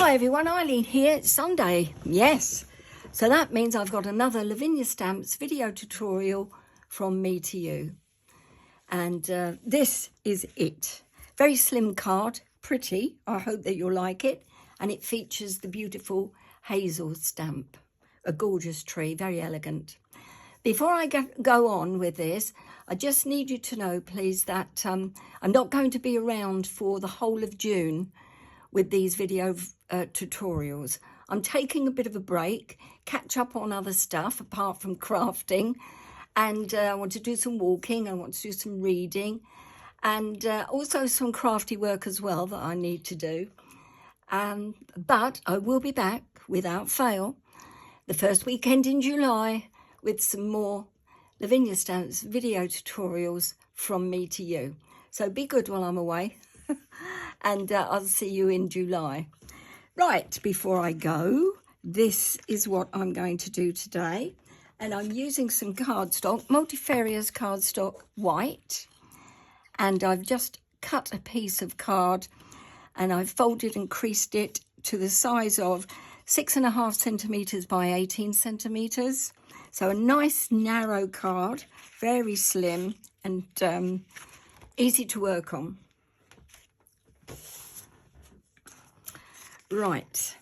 Hi everyone, Eileen here. It's Sunday, yes. So that means I've got another Lavinia Stamps video tutorial from me to you. And this is it. Very slim card, pretty. I hope that you'll like it. And it features the beautiful Hazel stamp. A gorgeous tree, very elegant. Before I go on with this, I just need you to know, please, that I'm not going to be around for the whole of June with these video tutorials. I'm taking a bit of a break, catch up on other stuff apart from crafting, and I want to do some walking, I want to do some reading, and also some crafty work as well that I need to do. But I will be back without fail the first weekend in July with some more Lavinia Stamps video tutorials from me to you. So be good while I'm away. And I'll see you in July. Right, before I go, this is what I'm going to do today. And I'm using some cardstock, multifarious cardstock white. And I've just cut a piece of card and I've folded and creased it to the size of 6.5 centimetres by 18 centimetres. So a nice narrow card, very slim and easy to work on. Right,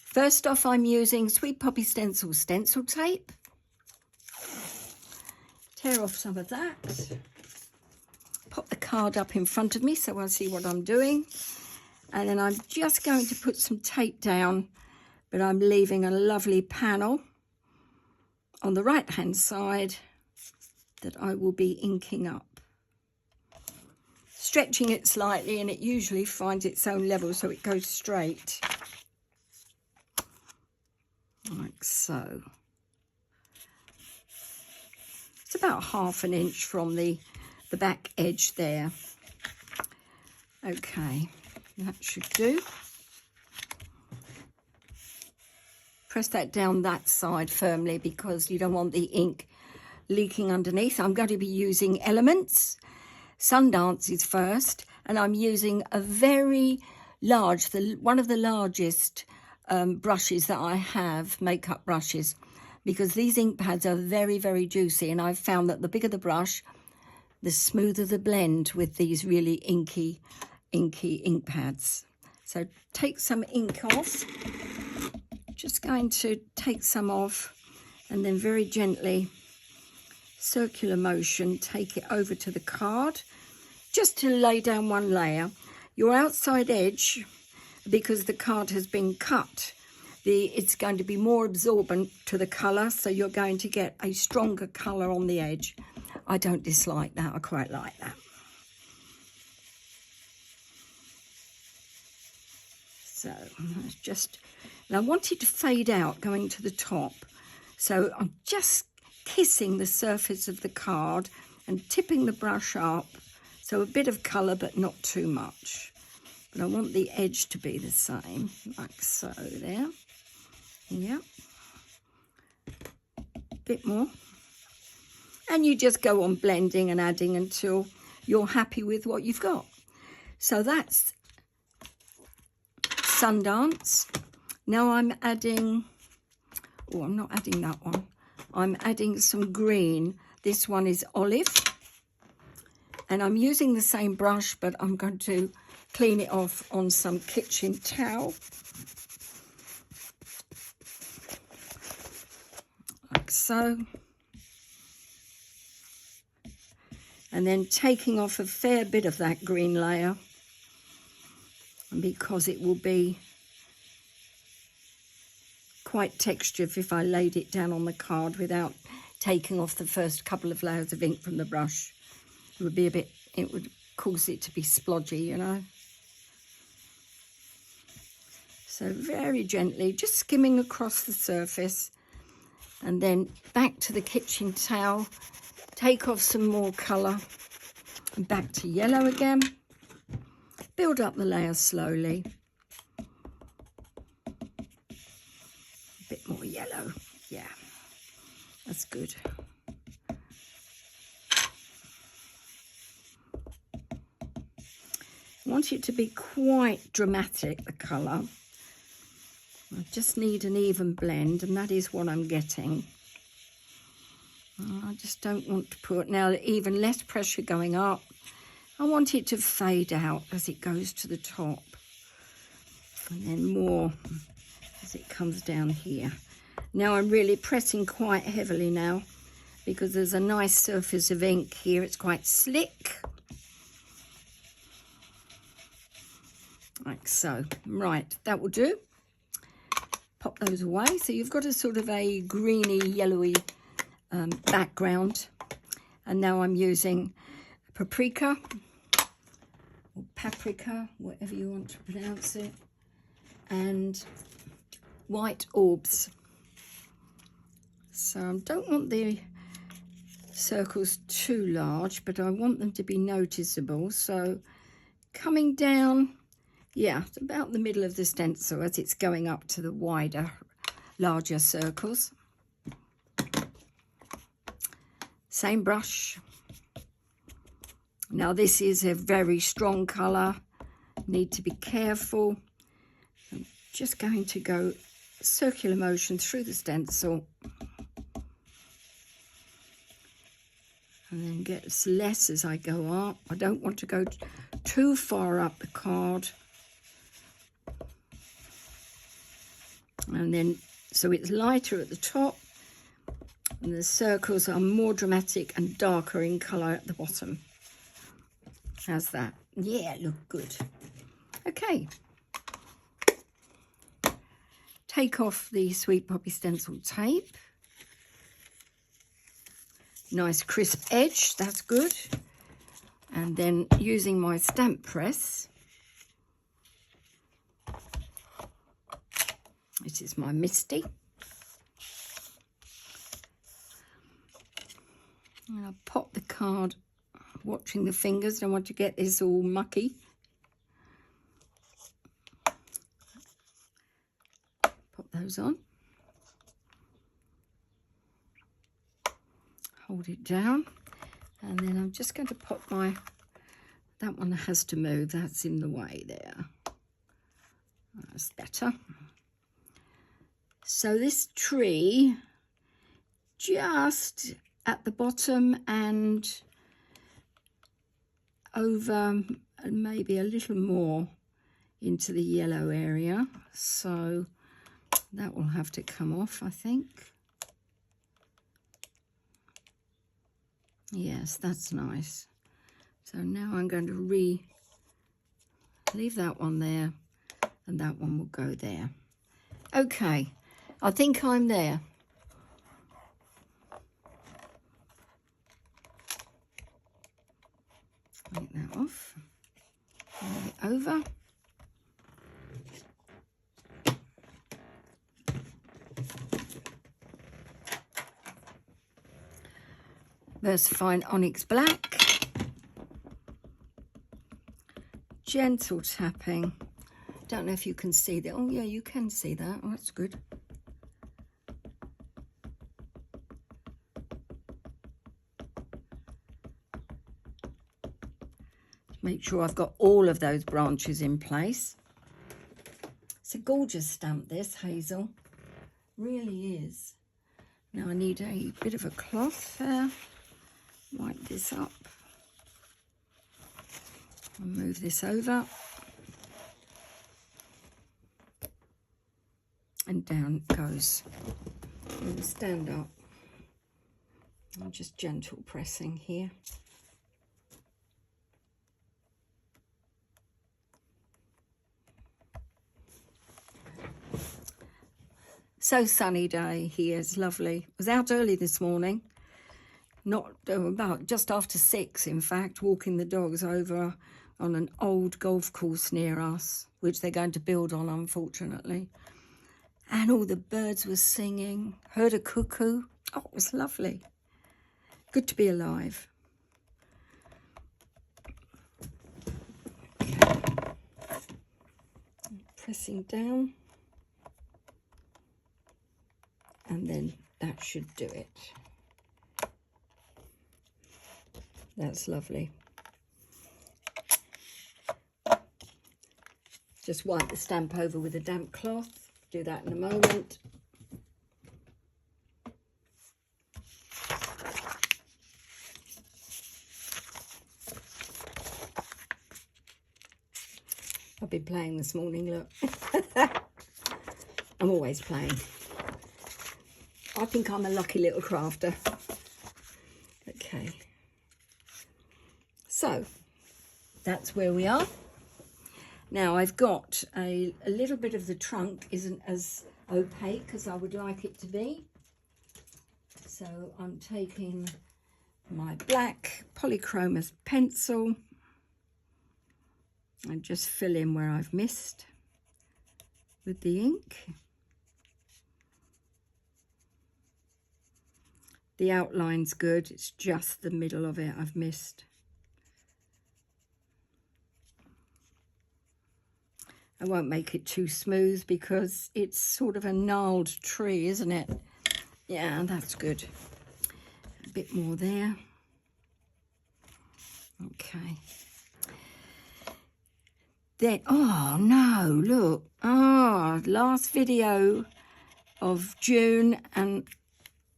first off I'm using Sweet Poppy Stencil tape. Tear off some of that. Pop the card up in front of me so I see what I'm doing. And then I'm just going to put some tape down, but I'm leaving a lovely panel on the right hand side that I will be inking up. Stretching it slightly, and it usually finds its own level so it goes straight. Like so. It's about 1/2 inch from the back edge there. Okay, that should do. Press that down that side firmly because you don't want the ink leaking underneath. I'm going to be using Elements. Sundance is first, and I'm using a very large, one of the largest brushes that I have, makeup brushes, because these ink pads are very, very juicy, and I've found that the bigger the brush, the smoother the blend with these really inky ink pads. So take some ink off. Just going to take some off and then very gently, circular motion, take it over to the card just to lay down one layer. Your outside edge, because the card has been cut, it's going to be more absorbent to the colour, so you're going to get a stronger colour on the edge. I don't dislike that, I quite like that. So just, and I want it to fade out going to the top, so I'm just kissing the surface of the card and tipping the brush up, so a bit of colour but not too much. But I want the edge to be the same, like so there. Yeah. Bit more. And you just go on blending and adding until you're happy with what you've got. So that's Sundance. Now I'm adding, oh, I'm not adding that one. I'm adding some green. This one is olive. And I'm using the same brush, but I'm going to clean it off on some kitchen towel. Like so. And then taking off a fair bit of that green layer, because it will be quite textured if I laid it down on the card without taking off the first couple of layers of ink from the brush. It would be a bit, it would cause it to be splodgy, you know. So very gently, just skimming across the surface, and then back to the kitchen towel, take off some more colour, and back to yellow again. Build up the layers slowly. A bit more yellow, yeah, that's good. I want it to be quite dramatic, the colour. I just need an even blend, and that is what I'm getting. I just don't want to put, now even less pressure going up, I want it to fade out as it goes to the top. And then more as it comes down here. Now I'm really pressing quite heavily now because there's a nice surface of ink here. It's quite slick. Like so. Right, that will do. Pop those away. So you've got a sort of a greeny, yellowy background. And now I'm using paprika, or paprika, whatever you want to pronounce it, and white orbs. So I don't want the circles too large, but I want them to be noticeable. So coming down, yeah, it's about the middle of the stencil as it's going up to the wider, larger circles. Same brush. Now this is a very strong colour. Need to be careful. I'm just going to go circular motion through the stencil. And then get less as I go up. I don't want to go too far up the card. And then, so it's lighter at the top, and the circles are more dramatic and darker in colour at the bottom. How's that? Yeah, look good. Okay. Take off the Sweet Poppy stencil tape. Nice crisp edge, that's good. And then using my stamp press, this is my Misty. And I'll pop the card, watching the fingers, don't want to get this all mucky. Pop those on. Hold it down. And then I'm just going to pop my, that one has to move, that's in the way there. That's better. So this tree, just at the bottom and over and maybe a little more into the yellow area. So that will have to come off, I think. Yes, that's nice. So now I'm going to leave that one there, and that one will go there. Okay, I think I'm there. Take that off. Move it over. VersaFine Onyx Black. Gentle tapping. Don't know if you can see that. Oh yeah, you can see that. Oh, that's good. Make sure I've got all of those branches in place. It's a gorgeous stamp, this, Hazel. Really is. Now I need a bit of a cloth there. Wipe this up. I'll move this over. And down it goes. And stand up. I'm just gentle pressing here. So sunny day here, it's lovely. I was out early this morning, not about just after 6 in fact, walking the dogs over on an old golf course near us, which they're going to build on, unfortunately. And all the birds were singing, heard a cuckoo. Oh, it was lovely. Good to be alive. Okay. Pressing down. And then that should do it. That's lovely. Just wipe the stamp over with a damp cloth. Do that in a moment. I've been playing this morning, look. I'm always playing. I think I'm a lucky little crafter. Okay. So, that's where we are. Now, I've got a little bit of the trunk isn't as opaque as I would like it to be. So, I'm taking my black polychromos pencil and just fill in where I've missed with the ink. The outline's good, it's just the middle of it I've missed. I won't make it too smooth because it's sort of a gnarled tree, isn't it? Yeah, that's good. A bit more there. Okay. Then, oh no, look. Oh, last video of June and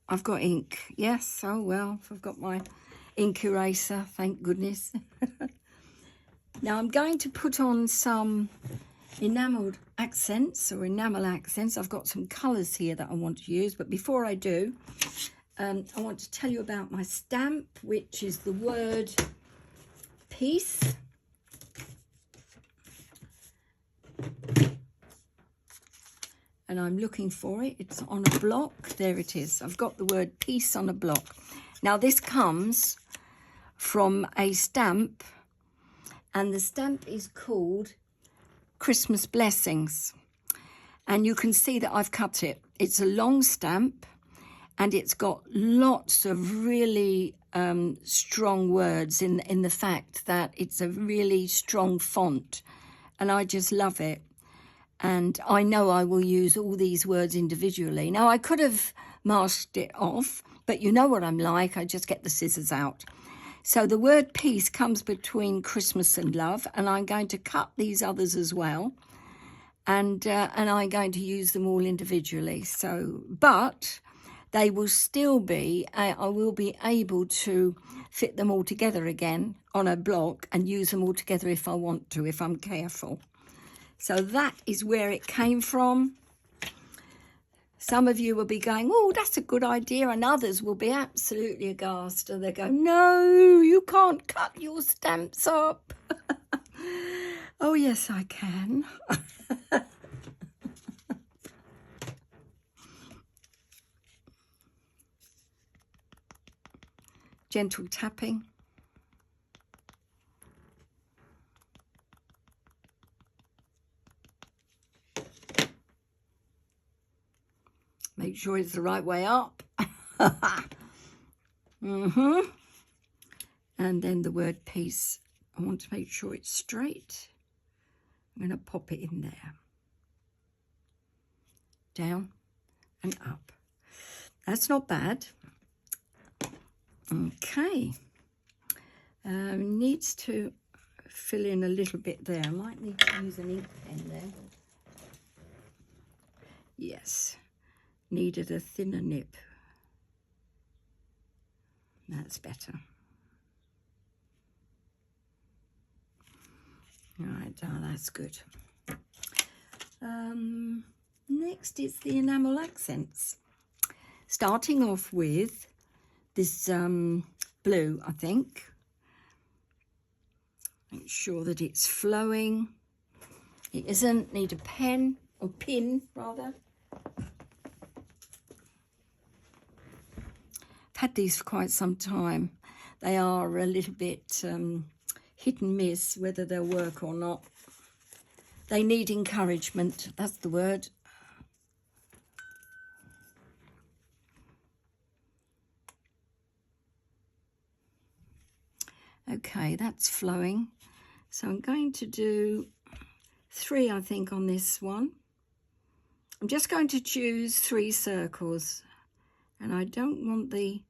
I've got ink. Yes, oh well, I've got my ink eraser, thank goodness. Now I'm going to put on some enamelled accents or enamel accents. I've got some colours here that I want to use, but before I do, I want to tell you about my stamp, which is the word peace. And I'm looking for it. It's on a block. There it is. I've got the word peace on a block. Now this comes from a stamp, and the stamp is called Christmas Blessings. And you can see that I've cut it. It's a long stamp and it's got lots of really strong words in the fact that it's a really strong font. And I just love it. And I know I will use all these words individually. Now, I could have masked it off, but you know what I'm like. I just get the scissors out. So the word peace comes between Christmas and love, and I'm going to cut these others as well. And I'm going to use them all individually. So, but they will still be, I will be able to fit them all together again on a block and use them all together if I want to, if I'm careful. So that is where it came from. Some of you will be going, oh, that's a good idea. And others will be absolutely aghast. And they go, no, you can't cut your stamps up. Oh, yes, I can. Gentle tapping. Make sure it's the right way up. And then the word peace. I want to make sure it's straight. I'm going to pop it in there. Down and up. That's not bad. Okay. Needs to fill in a little bit there. I might need to use an ink pen there. Yes. Needed a thinner nib. That's better. All right, that's good. Next is the enamel accents. Starting off with this blue, I think. Make sure that it's flowing. It isn't. Need a pen or pin, rather. I've had these for quite some time. They are a little bit hit and miss whether they'll work or not. They need encouragement, that's the word. Okay, that's flowing. So I'm going to do 3, I think, on this one. I'm just going to choose 3 circles. And I don't want the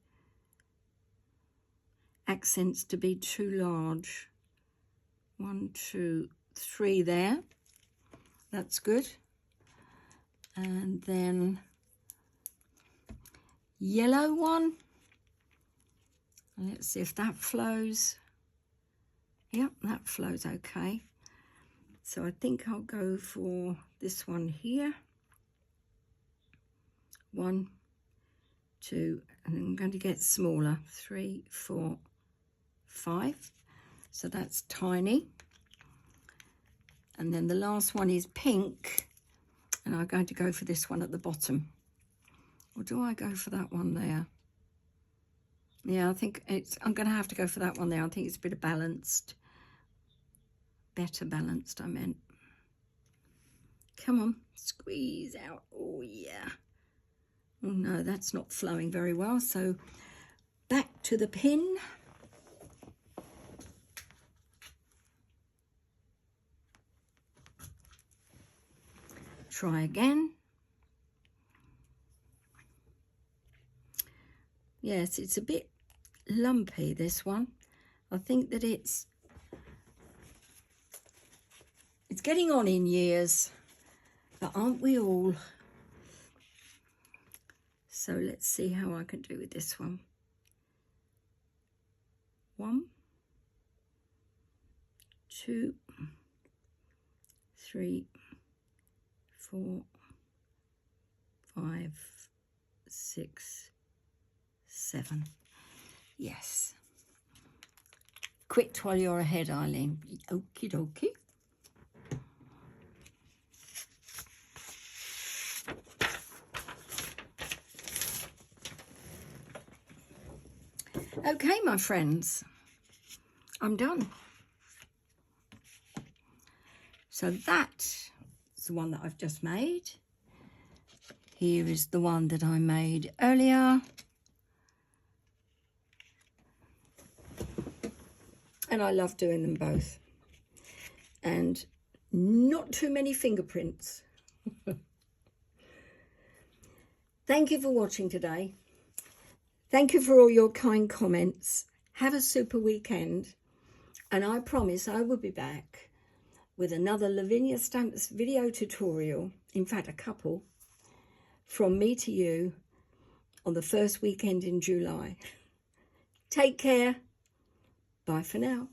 accents to be too large. 1, 2, 3 there. That's good. And then yellow one. Let's see if that flows. Yep, that flows okay. So I think I'll go for this one here. 1, 2, and I'm going to get smaller. 3, 4, 5. So that's tiny. And then the last one is pink. And I'm going to go for this one at the bottom. Or do I go for that one there? Yeah, I think I'm going to have to go for that one there. I think it's a bit of balanced. Better balanced, I meant. Come on, squeeze out. Oh, yeah. Oh, no, that's not flowing very well. So back to the pin. Try again. Yes, it's a bit lumpy, this one. I think that it's getting on in years, but aren't we all? So let's see how I can do with this one. 1, 2, 3, 4, 5, 6, 7. Yes. Quit while you're ahead, Eileen. Okie dokie. Okay, my friends, I'm done. So that's the one that I've just made. Here is the one that I made earlier. And I love doing them both. And not too many fingerprints. Thank you for watching today. Thank you for all your kind comments. Have a super weekend. And I promise I will be back with another Lavinia Stamps video tutorial. In fact, a couple. From me to you on the first weekend in July. Take care. Bye for now.